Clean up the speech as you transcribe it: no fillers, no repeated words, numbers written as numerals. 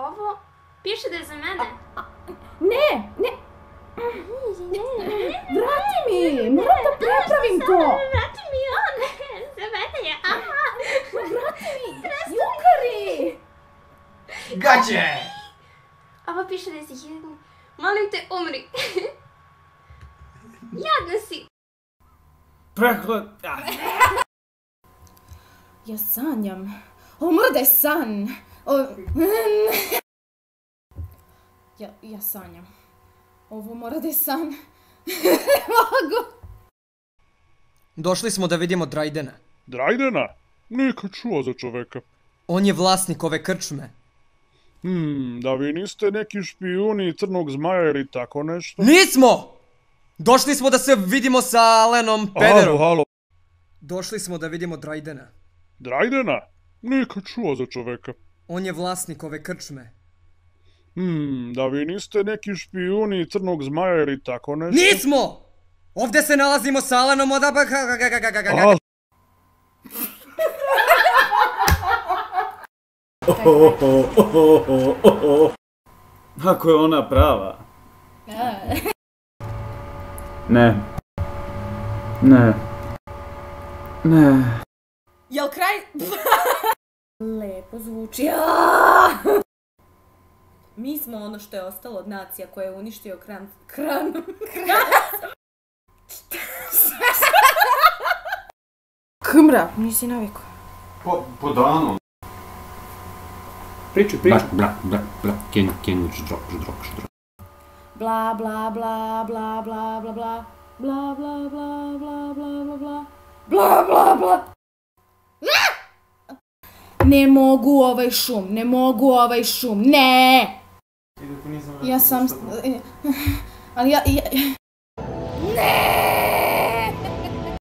Ovo piše da je za mene. Ne! Vrati mi! Moram da prepravim to! Vrati mi on! Za mene je, aha! Vrati mi! Jukari! Gađe! Ovo piše da si jedan. Molim te, umri. Jadna si. Ja sanjam. Ovo mora da je san. Ja sanjam. Ovo mora da je san. Ne mogu. Došli smo da vidimo Drajdena. Drajdena? Nikad čuo za čoveka. On je vlasnik ove krčme. Da vi niste neki špijuni Crnog zmaja ili tako nešto? Nismo! Došli smo da se vidimo sa Alenom Pederom. Halo. Došli smo da vidimo Drajdena. Drajdena? Nikad čuo za čoveka. On je vlasnik ove krčme. Da vi niste neki špijuni Crnog zmaja ili tako nešto? Nismo! Ovdje se nalazimo sa Alenom Ako je ona prava. Ne. Jel kraj... Lepo zvuči. Mi smo ono što je ostalo od nacija koje je uništio kran... Kmra, nisi navikao. Po danu. Pričaj. Bla bla bla bla bla bla bla. Bla bla bla bla bla bla bla. Bla bla bla. Ne mogu ovaj šum, ne! Ja sam... Ali ja...